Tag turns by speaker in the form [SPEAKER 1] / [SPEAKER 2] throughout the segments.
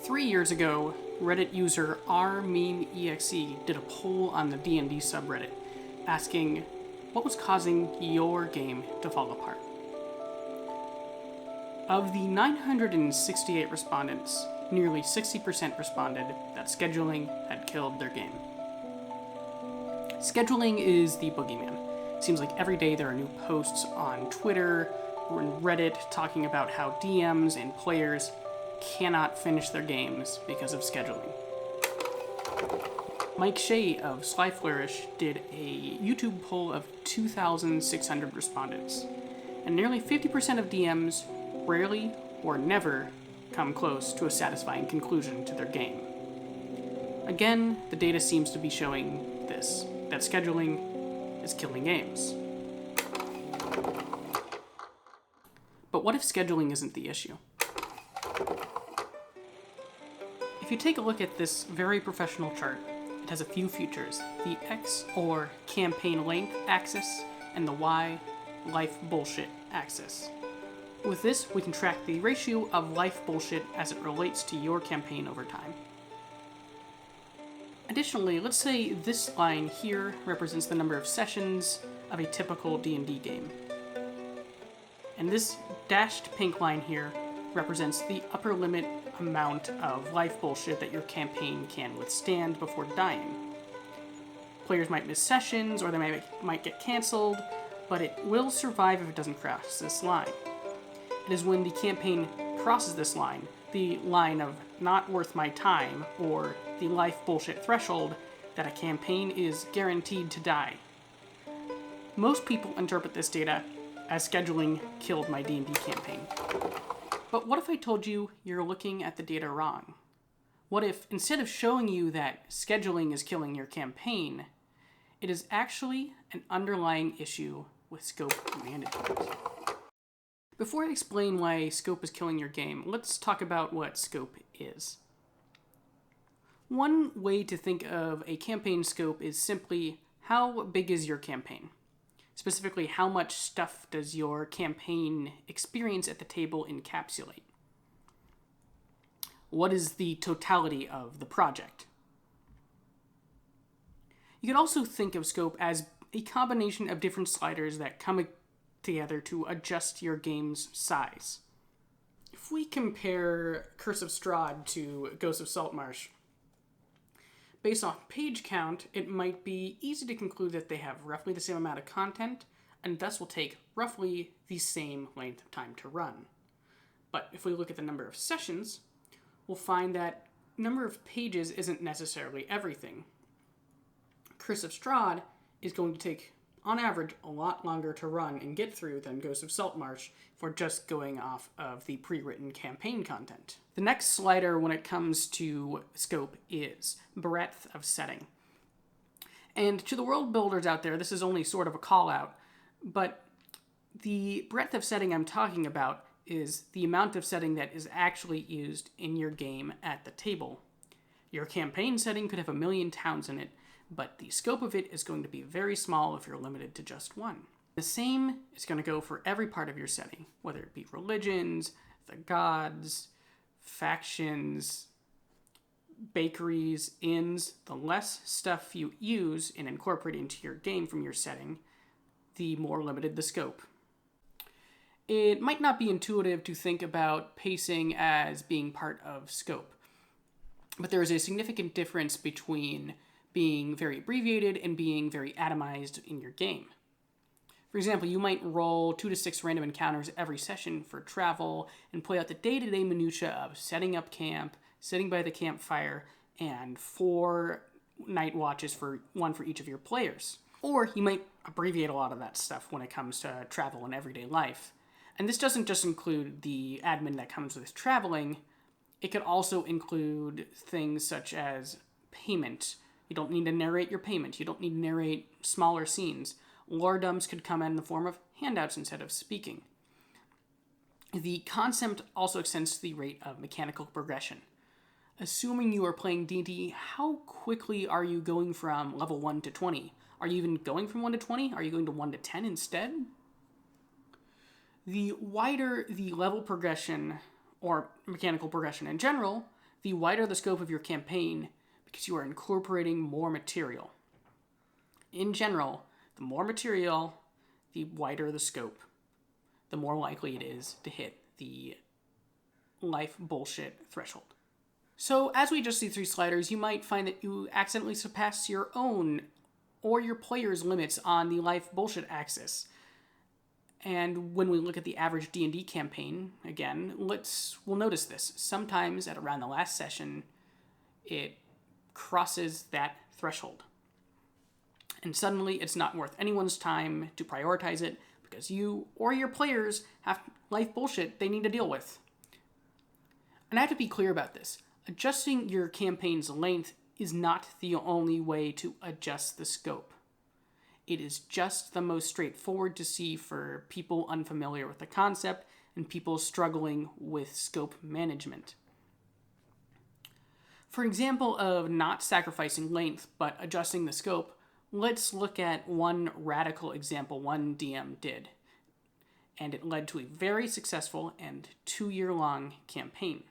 [SPEAKER 1] 3 years ago, Reddit user rmemexe did a poll on the D&D subreddit asking what was causing your game to fall apart. Of the 968 respondents, nearly 60% responded that scheduling had killed their game. Scheduling is the boogeyman. It seems like every day there are new posts on Twitter or in Reddit talking about how DMs and players cannot finish their games because of scheduling. Mike Shea of Sly Flourish did a YouTube poll of 2,600 respondents, and nearly 50% of DMs rarely or never come close to a satisfying conclusion to their game. Again, the data seems to be showing this, that scheduling is killing games. But what if scheduling isn't the issue? If you take a look at this very professional chart, it has a few features: the X or campaign length axis and the Y life bullshit axis. With this, we can track the ratio of life bullshit as it relates to your campaign over time. Additionally, let's say this line here represents the number of sessions of a typical D&D game. And this dashed pink line here represents the upper limit amount of life bullshit that your campaign can withstand before dying. Players might miss sessions, or they might get cancelled, but it will survive if it doesn't cross this line. It is when the campaign crosses this line, the line of not worth my time, or the life bullshit threshold, that a campaign is guaranteed to die. Most people interpret this data as scheduling killed my D&D campaign. But what if I told you you're looking at the data wrong? What if, instead of showing you that scheduling is killing your campaign, it is actually an underlying issue with scope management? Before I explain why scope is killing your game, let's talk about what scope is. One way to think of a campaign scope is simply, how big is your campaign? Specifically, how much stuff does your campaign experience at the table encapsulate? What is the totality of the project? You could also think of scope as a combination of different sliders that come together to adjust your game's size. If we compare Curse of Strahd to Ghost of Saltmarsh, based on page count, it might be easy to conclude that they have roughly the same amount of content, and thus will take roughly the same length of time to run. But if we look at the number of sessions, we'll find that number of pages isn't necessarily everything. Curse of Strahd is going to take, on average, a lot longer to run and get through than Ghost of Saltmarsh if we're just going off of the pre-written campaign content. The next slider when it comes to scope is breadth of setting. And to the world builders out there, this is only sort of a call-out, but the breadth of setting I'm talking about is the amount of setting that is actually used in your game at the table. Your campaign setting could have 1 million towns in it, but the scope of it is going to be very small if you're limited to just one. The same is going to go for every part of your setting, whether it be religions, the gods, factions, bakeries, inns. The less stuff you use and incorporate into your game from your setting, the more limited the scope. It might not be intuitive to think about pacing as being part of scope, but there is a significant difference between being very abbreviated and being very atomized in your game. For example, you might roll 2 to 6 random encounters every session for travel and play out the day-to-day minutia of setting up camp, sitting by the campfire, and 4 night watches, one for each of your players. Or you might abbreviate a lot of that stuff when it comes to travel and everyday life. And this doesn't just include the admin that comes with traveling. It could also include things such as payment. You don't need to narrate your payment. You don't need to narrate smaller scenes. Lore dumps could come in the form of handouts instead of speaking. The concept also extends to the rate of mechanical progression. Assuming you are playing D&D, how quickly are you going from level 1 to 20? Are you even going from 1 to 20? Are you going to 1 to 10 instead? The wider the level progression, or mechanical progression in general, the wider the scope of your campaign because you are incorporating more material. In general, the more material, the wider the scope, the more likely it is to hit the life bullshit threshold. So as we adjust these three sliders, you might find that you accidentally surpass your own or your player's limits on the life bullshit axis. And when we look at the average D&D campaign, again, we'll notice this. Sometimes at around the last session, it crosses that threshold. And suddenly it's not worth anyone's time to prioritize it because you or your players have life bullshit they need to deal with. And I have to be clear about this. Adjusting your campaign's length is not the only way to adjust the scope. It is just the most straightforward to see for people unfamiliar with the concept and people struggling with scope management. For example of not sacrificing length but adjusting the scope, let's look at one radical example one DM did, and it led to a very successful and 2-year-long campaign.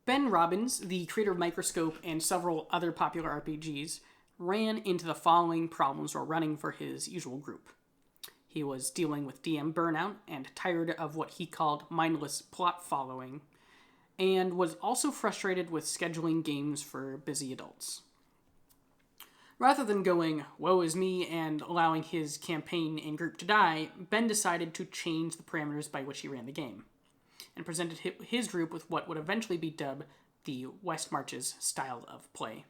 [SPEAKER 1] Ben Robbins, the creator of Microscope and several other popular RPGs, ran into the following problems while running for his usual group. He was dealing with DM burnout and tired of what he called mindless plot following, and was also frustrated with scheduling games for busy adults. Rather than going, woe is me, and allowing his campaign and group to die, Ben decided to change the parameters by which he ran the game, and presented his group with what would eventually be dubbed the West Marches style of play.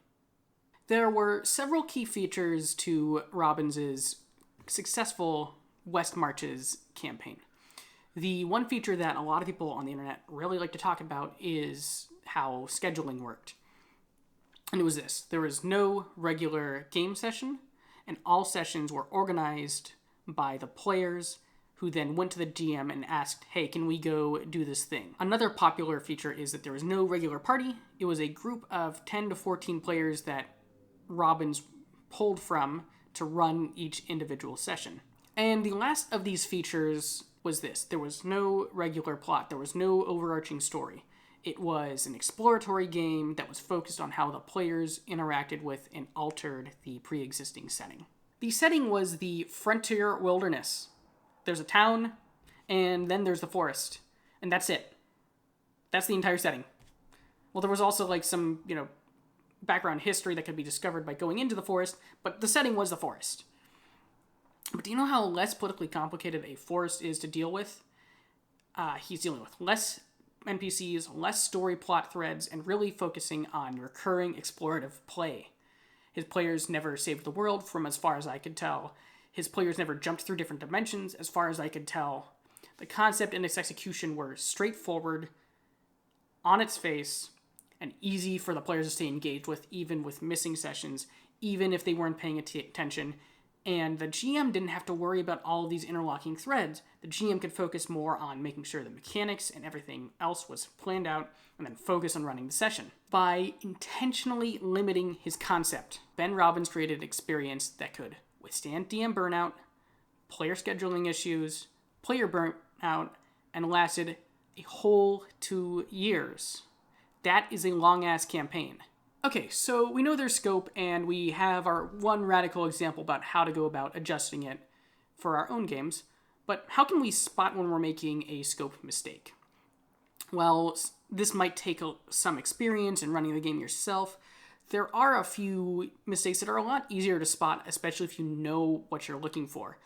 [SPEAKER 1] There were several key features to Robbins's successful West Marches campaign. The one feature that a lot of people on the internet really like to talk about is how scheduling worked. And it was this. There was no regular game session, and all sessions were organized by the players who then went to the GM and asked, hey, can we go do this thing? Another popular feature is that there was no regular party. It was a group of 10 to 14 players that Robbins pulled from to run each individual session. And the last of these features was this. There was no regular plot. There was no overarching story. It was an exploratory game that was focused on how the players interacted with and altered the pre-existing setting. The setting was the frontier wilderness. There's a town, and then there's the forest. And that's it. That's the entire setting. Well, there was also like some, background history that could be discovered by going into the forest, but the setting was the forest. But do you know how less politically complicated a forest is to deal with? He's dealing with less NPCs, less story plot threads, and really focusing on recurring explorative play. His players never saved the world, from as far as I could tell. His players never jumped through different dimensions, as far as I could tell. The concept and its execution were straightforward, on its face, and easy for the players to stay engaged with, even with missing sessions, even if they weren't paying attention. And the GM didn't have to worry about all of these interlocking threads. The GM could focus more on making sure the mechanics and everything else was planned out, and then focus on running the session. By intentionally limiting his concept, Ben Robbins created an experience that could withstand DM burnout, player scheduling issues, player burnout, and lasted a whole 2 years. That is a long-ass campaign. Okay, so we know there's scope, and we have our one radical example about how to go about adjusting it for our own games, but how can we spot when we're making a scope mistake? Well, this might take some experience in running the game yourself. There are a few mistakes that are a lot easier to spot, especially if you know what you're looking for.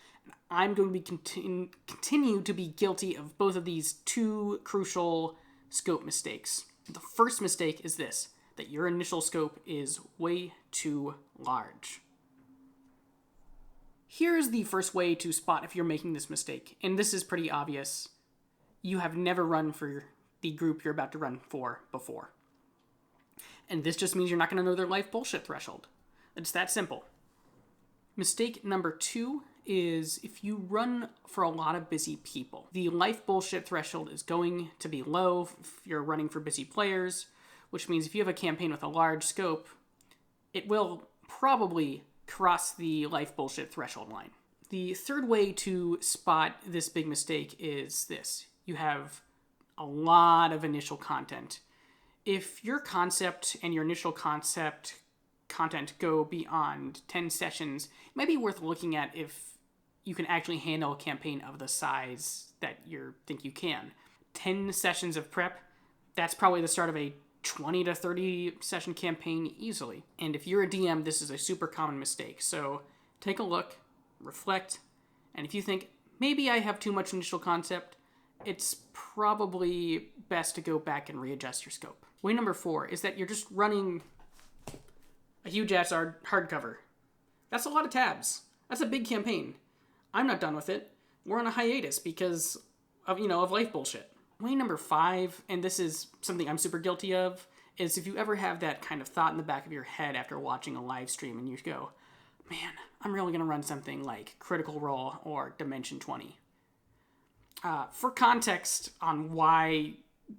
[SPEAKER 1] I'm going to be continue to be guilty of both of these two crucial scope mistakes. The first mistake is this, that your initial scope is way too large. Here's the first way to spot if you're making this mistake, and this is pretty obvious. You have never run for the group you're about to run for before. And this just means you're not going to know their life bullshit threshold. It's that simple. Mistake number 2 is if you run for a lot of busy people. The life bullshit threshold is going to be low if you're running for busy players, which means if you have a campaign with a large scope, it will probably cross the life bullshit threshold line. The third way to spot this big mistake is this. You have a lot of initial content. If your concept and your initial concept content go beyond 10 sessions, it might be worth looking at if you can actually handle a campaign of the size that you think you can. 10 sessions of prep, that's probably the start of a 20 to 30 session campaign easily. And if you're a DM, this is a super common mistake. So take a look, reflect, and if you think, maybe I have too much initial concept, it's probably best to go back and readjust your scope. Way number 4 is that you're just running a huge-ass hardcover. That's a lot of tabs. That's a big campaign. I'm not done with it. We're on a hiatus because of life bullshit. Way number 5, and this is something I'm super guilty of, is if you ever have that kind of thought in the back of your head after watching a live stream and you go, man, I'm really going to run something like Critical Role or Dimension 20. For context on why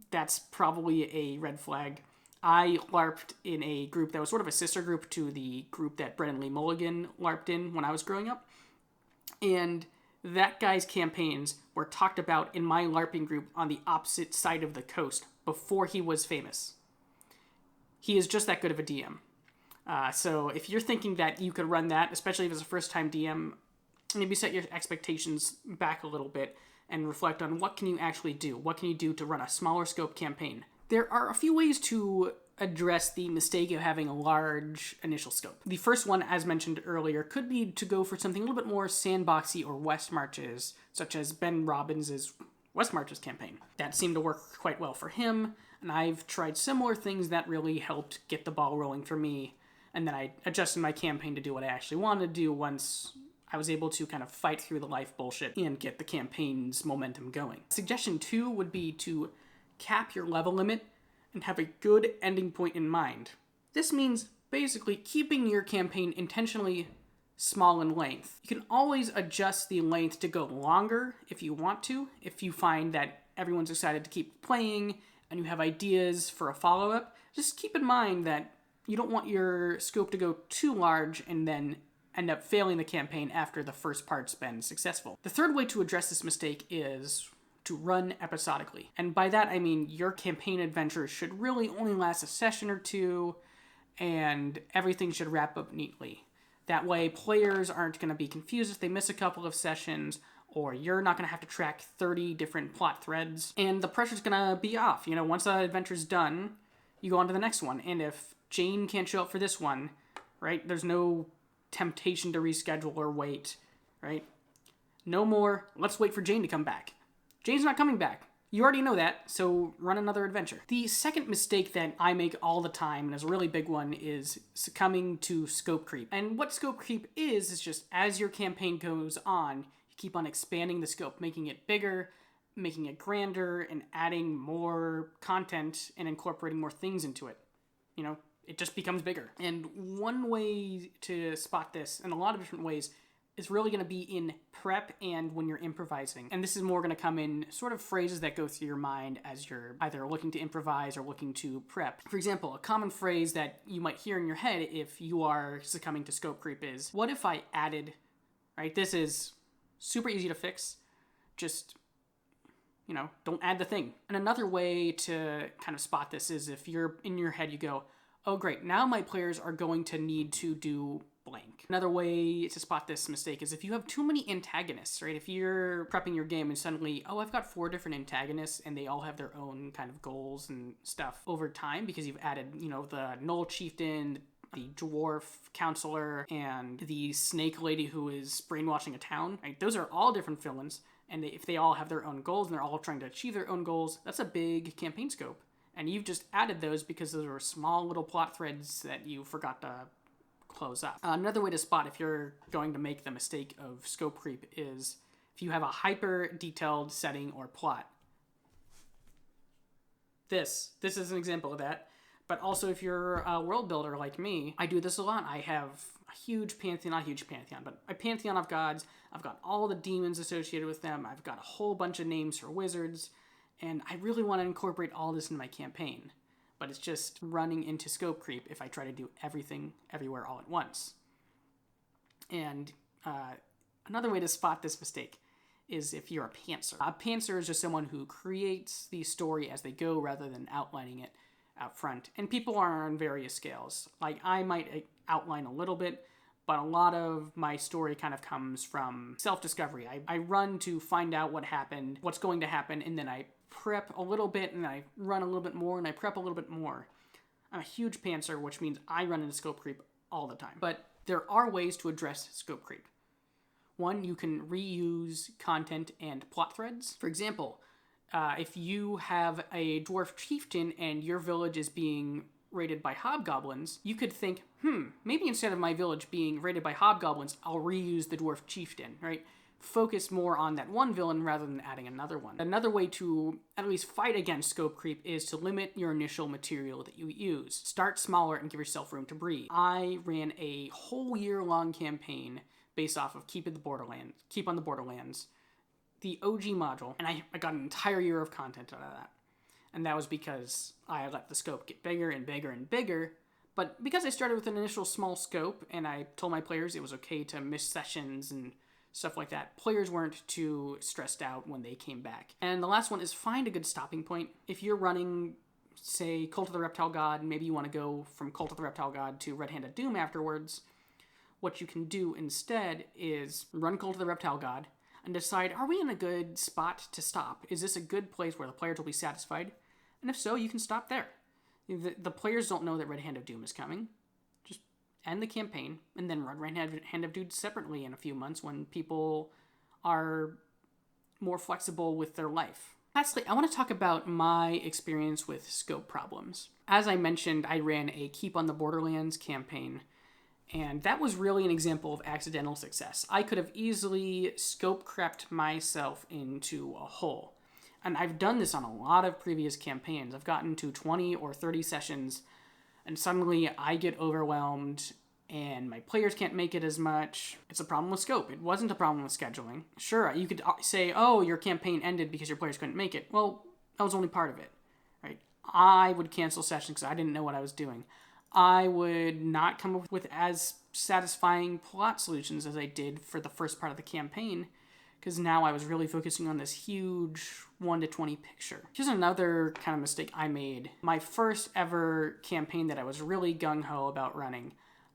[SPEAKER 1] that's probably a red flag, I LARPed in a group that was sort of a sister group to the group that Brennan Lee Mulligan LARPed in when I was growing up. And that guy's campaigns were talked about in my LARPing group on the opposite side of the coast before he was famous. He is just that good of a DM. So if you're thinking that you could run that, especially if it's a first-time DM, maybe set your expectations back a little bit and reflect on what can you actually do? What can you do to run a smaller scope campaign? There are a few ways to address the mistake of having a large initial scope. The first one, as mentioned earlier, could be to go for something a little bit more sandboxy or West Marches, such as Ben Robbins' West Marches campaign. That seemed to work quite well for him, and I've tried similar things that really helped get the ball rolling for me, and then I adjusted my campaign to do what I actually wanted to do once I was able to kind of fight through the life bullshit and get the campaign's momentum going. Suggestion 2 would be to cap your level limit and have a good ending point in mind. This means basically keeping your campaign intentionally small in length. You can always adjust the length to go longer if you want to, if you find that everyone's excited to keep playing and you have ideas for a follow-up. Just keep in mind that you don't want your scope to go too large and then end up failing the campaign after the first part's been successful. The third way to address this mistake is to run episodically. And by that I mean your campaign adventure should really only last a session or two, and everything should wrap up neatly. That way players aren't going to be confused if they miss a couple of sessions, or you're not going to have to track 30 different plot threads, and the pressure's going to be off. Once the adventure's done, you go on to the next one. And if Jane can't show up for this one, right, there's no temptation to reschedule or wait, right? No more, let's wait for Jane to come back. Jane's not coming back. You already know that, so run another adventure. The second mistake that I make all the time, and is a really big one, is succumbing to scope creep. And what scope creep is just as your campaign goes on, you keep on expanding the scope, making it bigger, making it grander, and adding more content and incorporating more things into it. It just becomes bigger. And one way to spot this, in a lot of different ways, is really going to be in prep and when you're improvising. And this is more going to come in sort of phrases that go through your mind as you're either looking to improvise or looking to prep. For example, a common phrase that you might hear in your head if you are succumbing to scope creep is, what if I added, right? This is super easy to fix. Just, don't add the thing. And another way to kind of spot this is if you're in your head, you go, oh great, now my players are going to need to do blank. Another way to spot this mistake is if you have too many antagonists, right? If you're prepping your game and suddenly, I've got 4 different antagonists and they all have their own kind of goals and stuff over time because you've added, the Knoll Chieftain, the Dwarf Counselor, and the Snake Lady who is brainwashing a town, right? Those are all different villains, and if they all have their own goals and they're all trying to achieve their own goals, that's a big campaign scope. And you've just added those because those are small little plot threads that you forgot to close up. Another way to spot if you're going to make the mistake of scope creep is if you have a hyper detailed setting or plot. This is an example of that. But also if you're a world builder like me, I do this a lot. I have a huge pantheon, not a huge pantheon, but a pantheon of gods. I've got all the demons associated with them. I've got a whole bunch of names for wizards. And I really want to incorporate all this in my campaign. But it's just running into scope creep if I try to do everything everywhere all at once. And another way to spot this mistake is if you're a pantser. A pantser is just someone who creates the story as they go rather than outlining it. out front. And people are on various scales. Like, I might outline a little bit, but a lot of my story kind of comes from self-discovery. I run to find out what happened, what's going to happen, and then I prep a little bit, and I run a little bit more, and I prep a little bit more. I'm a huge pantser, which means I run into scope creep all the time. But there are ways to address scope creep. One, you can reuse content and plot threads. For example, if you have a dwarf chieftain and your village is being raided by hobgoblins, you could think, maybe instead of my village being raided by hobgoblins, I'll reuse the dwarf chieftain, right? Focus more on that one villain rather than adding another one. Another way to at least fight against scope creep is to limit your initial material that you use. Start smaller and give yourself room to breathe. I ran a whole year-long campaign based off of Keep on the Borderlands, the OG module, and I got an entire year of content out of that. And that was because I let the scope get bigger and bigger and bigger. But because I started with an initial small scope, and I told my players it was okay to miss sessions and stuff like that, players weren't too stressed out when they came back. And the last one is find a good stopping point. If you're running, say, Cult of the Reptile God, and maybe you want to go from Cult of the Reptile God to Red-Handed Doom afterwards, what you can do instead is run Cult of the Reptile God and decide, are we in a good spot to stop? Is this a good place where the players will be satisfied? And if so, you can stop there. The players don't know that Red Hand of Doom is coming. Just end the campaign, and then run Red Hand of Doom separately in a few months when people are more flexible with their life. Lastly, I want to talk about my experience with scope problems. As I mentioned, I ran a Keep on the Borderlands campaign, and that was really an example of accidental success. I could have easily scope crept myself into a hole. And I've done this on a lot of previous campaigns. I've gotten to 20 or 30 sessions, and suddenly I get overwhelmed, and my players can't make it as much. It's a problem with scope. It wasn't a problem with scheduling. Sure, you could say, oh, your campaign ended because your players couldn't make it. Well, that was only part of it, right? I would cancel sessions because I didn't know what I was doing. I would not come up with as satisfying plot solutions as I did for the first part of the campaign, because now I was really focusing on this huge 1 to 20 picture. Here's another kind of mistake I made. My first ever campaign that I was really gung-ho about running,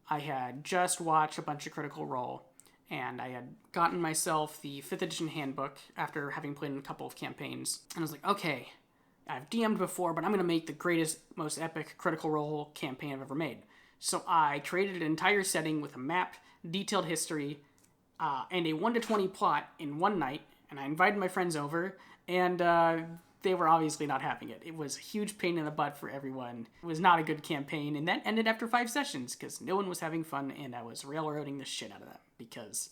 [SPEAKER 1] I had just watched a bunch of Critical Role, and I had gotten myself the 5th edition handbook after having played in a couple of campaigns. And I was like, okay, I've DM'd before, but I'm going to make the greatest, most epic Critical Role campaign I've ever made. So I created an entire setting with a map, detailed history, and a 1 to 20 plot in one night, and I invited my friends over, and they were obviously not having it. It was a huge pain in the butt for everyone. It was not a good campaign, and that ended after 5 sessions, because no one was having fun, and I was railroading the shit out of them, because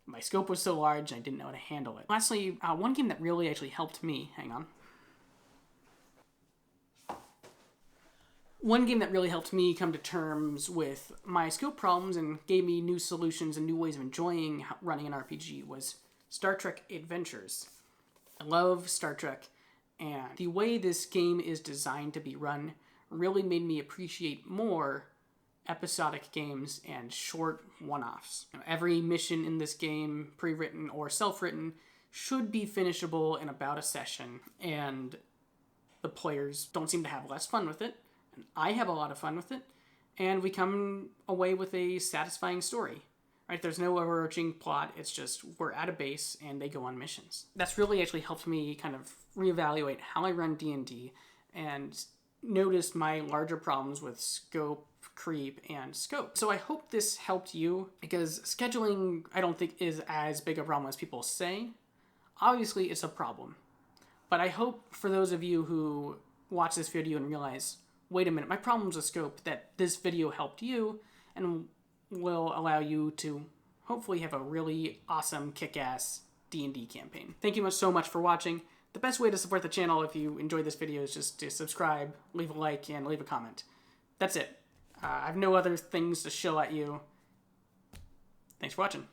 [SPEAKER 1] my scope was so large, and I didn't know how to handle it. Lastly, one game that really actually helped me, One game that really helped me come to terms with my scope problems and gave me new solutions and new ways of enjoying running an RPG was Star Trek Adventures. I love Star Trek, and the way this game is designed to be run really made me appreciate more episodic games and short one-offs. Every mission in this game, pre-written or self-written, should be finishable in about a session, and the players don't seem to have less fun with it. I have a lot of fun with it, and we come away with a satisfying story, right? There's no overarching plot. It's just we're at a base and they go on missions. That's really actually helped me kind of reevaluate how I run D&D and notice my larger problems with scope, creep, and scope. So I hope this helped you, because scheduling I don't think is as big a problem as people say. Obviously, it's a problem. But I hope for those of you who watch this video and realize, wait a minute, my problem's with scope, that this video helped you and will allow you to hopefully have a really awesome, kick-ass D&D campaign. Thank you so much for watching. The best way to support the channel if you enjoyed this video is just to subscribe, leave a like, and leave a comment. That's it. I have no other things to show at you. Thanks for watching.